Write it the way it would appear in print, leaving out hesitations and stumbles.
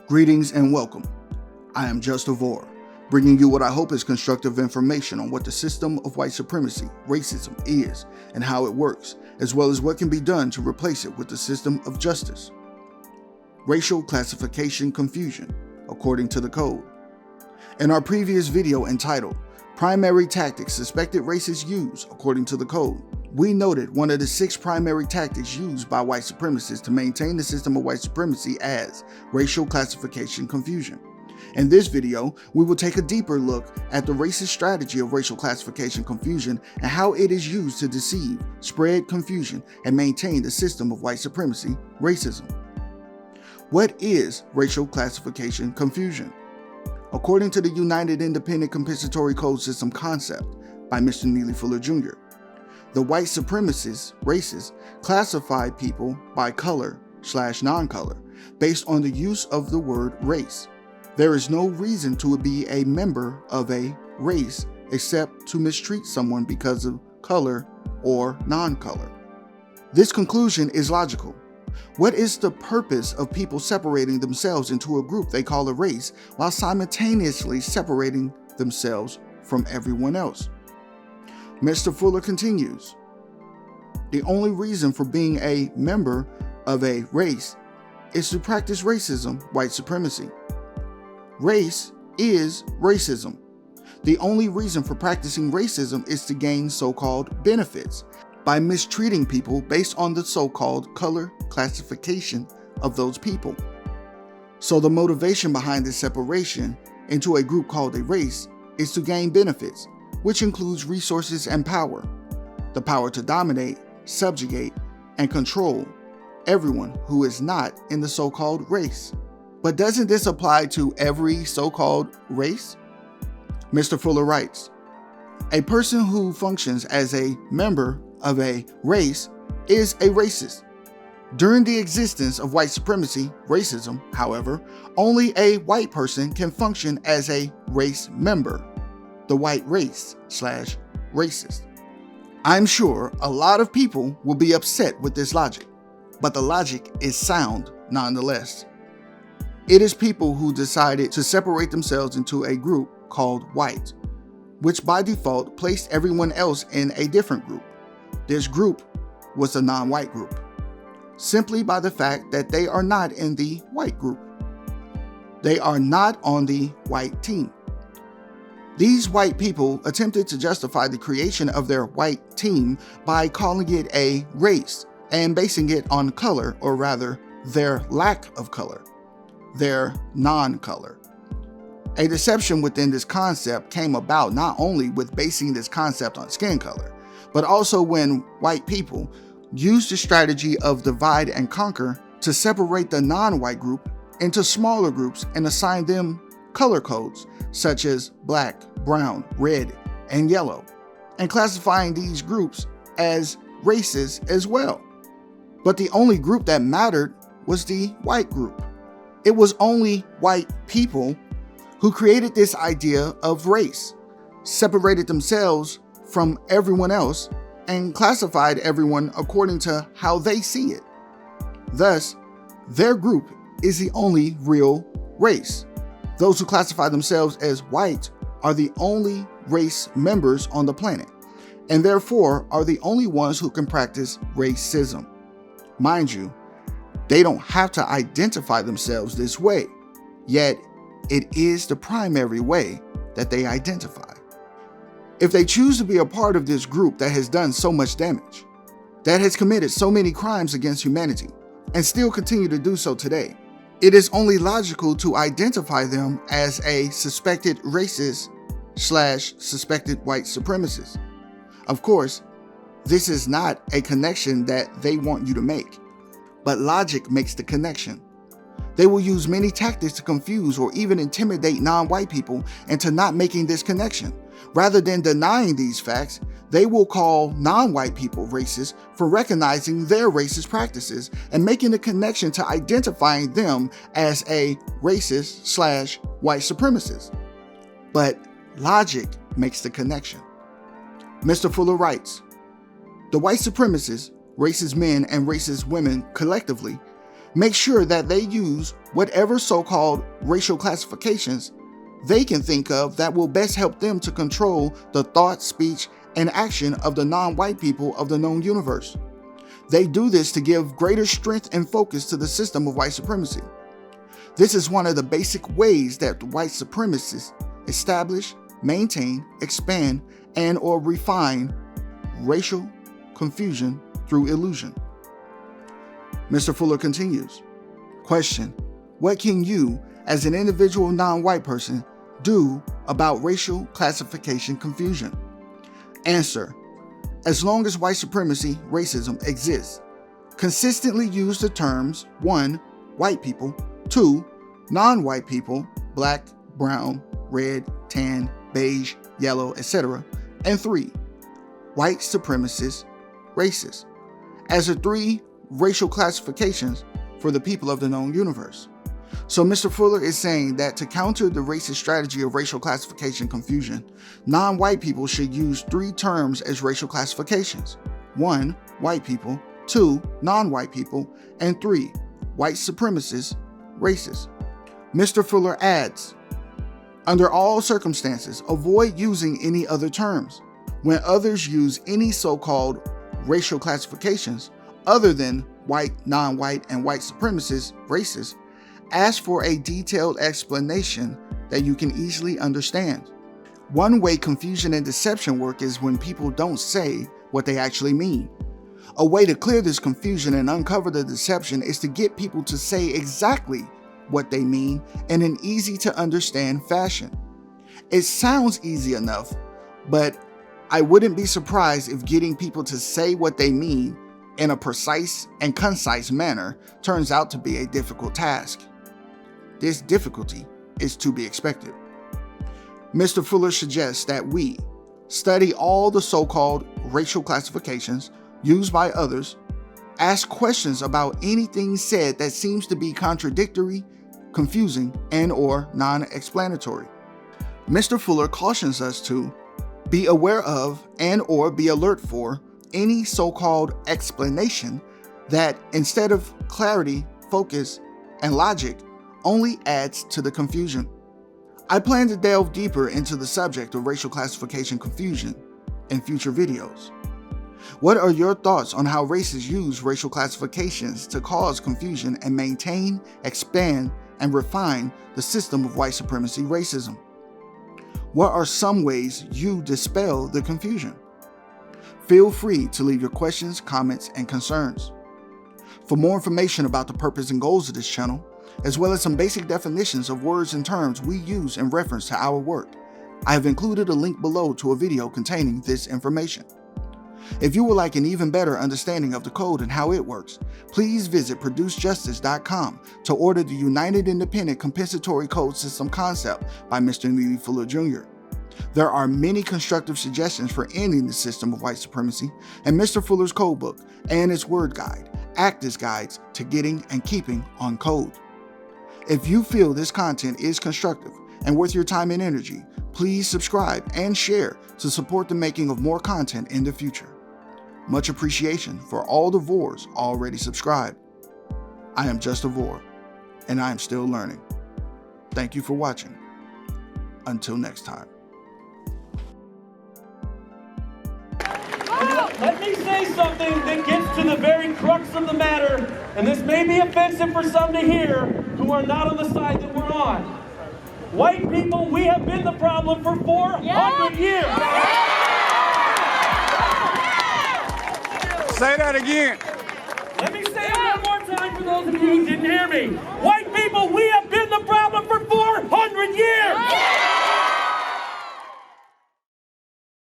Greetings and welcome. I am JustaVOR, bringing you what I hope is constructive information on what the system of white supremacy, racism, is and how it works, as well as what can be done to replace it with the system of justice. Racial classification confusion, according to the code. In our previous video entitled, Primary Tactics Suspected Racists Use According to the Code, we noted one of the 6 primary tactics used by white supremacists to maintain the system of white supremacy as racial classification confusion. In this video, we will take a deeper look at the racist strategy of racial classification confusion and how it is used to deceive, spread confusion, and maintain the system of white supremacy, racism. What is racial classification confusion? According to the United Independent Compensatory Code System concept by Mr. Neely Jr., the white supremacists, racists, classify people by color/non-color based on the use of the word race. There is no reason to be a member of a race except to mistreat someone because of color or non-color. This conclusion is logical. What is the purpose of people separating themselves into a group they call a race while simultaneously separating themselves from everyone else? Mr. Fuller continues, the only reason for being a member of a race is to practice racism, white supremacy. Race is racism. The only reason for practicing racism is to gain so-called benefits by mistreating people based on the so-called color classification of those people. So the motivation behind this separation into a group called a race is to gain benefits, which includes resources and power. The power to dominate, subjugate, and control everyone who is not in the so-called race. But doesn't this apply to every so-called race? Mr. Fuller writes, a person who functions as a member of a race is a racist. During the existence of white supremacy, racism, however, only a white person can function as a race member, the white race/racist. I'm sure a lot of people will be upset with this logic, but the logic is sound nonetheless. It is people who decided to separate themselves into a group called white, which by default placed everyone else in a different group. This group was a non-white group, simply by the fact that they are not in the white group. They are not on the white team. These white people attempted to justify the creation of their white team by calling it a race and basing it on color, or rather, their lack of color, their non-color. A deception within this concept came about not only with basing this concept on skin color, but also when white people used the strategy of divide and conquer to separate the non-white group into smaller groups and assign them color codes such as black, brown, red, and yellow, and classifying these groups as races as well. But the only group that mattered was the white group. It was only white people who created this idea of race, separated themselves from everyone else, and classified everyone according to how they see it. Thus, their group is the only real race. Those who classify themselves as white are the only race members on the planet, and therefore are the only ones who can practice racism. Mind you, they don't have to identify themselves this way, yet it is the primary way that they identify. If they choose to be a part of this group that has done so much damage, that has committed so many crimes against humanity, and still continue to do so today, it is only logical to identify them as a suspected racist/suspected white supremacist. Of course, this is not a connection that they want you to make, but logic makes the connection. They will use many tactics to confuse or even intimidate non-white people into not making this connection. Rather than denying these facts, they will call non-white people racist for recognizing their racist practices and making the connection to identifying them as a racist/white supremacist. But logic makes the connection. Mr. Fuller writes, the white supremacists, racist men and racist women collectively, make sure that they use whatever so-called racial classifications they can think of that will best help them to control the thought, speech, and action of the non-white people of the known universe. They do this to give greater strength and focus to the system of white supremacy. This is one of the basic ways that white supremacists establish, maintain, expand, and/or refine racial confusion through illusion. Mr. Fuller continues, question, what can you, as an individual non-white person, do about racial classification confusion? Answer, as long as white supremacy, racism exists, consistently use the terms 1. White people, 2. Non-white people, black, brown, red, tan, beige, yellow, etc., and 3. White supremacists, racists, as the 3 racial classifications for the people of the known universe. So Mr. Fuller is saying that to counter the racist strategy of racial classification confusion, non-white people should use 3 terms as racial classifications. 1. White people, 2. Non-white people, and 3. White supremacists, racists. Mr. Fuller adds, under all circumstances, avoid using any other terms. When others use any so-called racial classifications other than white, non-white, and white supremacists, racists, ask for a detailed explanation that you can easily understand. One way confusion and deception work is when people don't say what they actually mean. A way to clear this confusion and uncover the deception is to get people to say exactly what they mean in an easy to understand fashion. It sounds easy enough, but I wouldn't be surprised if getting people to say what they mean in a precise and concise manner turns out to be a difficult task. This difficulty is to be expected. Mr. Fuller suggests that we study all the so-called racial classifications used by others, ask questions about anything said that seems to be contradictory, confusing, and/or non-explanatory. Mr. Fuller cautions us to be aware of and/or be alert for any so-called explanation that, instead of clarity, focus, and logic, only adds to the confusion. I plan to delve deeper into the subject of racial classification confusion in future videos. What are your thoughts on how racists use racial classifications to cause confusion and maintain, expand, and refine the system of white supremacy racism? What are some ways you dispel the confusion? Feel free to leave your questions, comments, and concerns. For more information about the purpose and goals of this channel, as well as some basic definitions of words and terms we use in reference to our work, I have included a link below to a video containing this information. If you would like an even better understanding of the code and how it works, please visit ProduceJustice.com to order the United Independent Compensatory Code System concept by Mr. Neely Fuller Jr. There are many constructive suggestions for ending the system of white supremacy, and Mr. Fuller's codebook and its word guide act as guides to getting and keeping on code. If you feel this content is constructive and worth your time and energy, please subscribe and share to support the making of more content in the future. Much appreciation for all the VORs already subscribed. I am JustaVOR, and I am still learning. Thank you for watching. Until next time. Let me say something that gets to the very crux of the matter, and this may be offensive for some to hear who are not on the side that we're on. White people, we have been the problem for 400 years. Say that again. Let me say it one more time for those of you who didn't hear me. White people, we have been the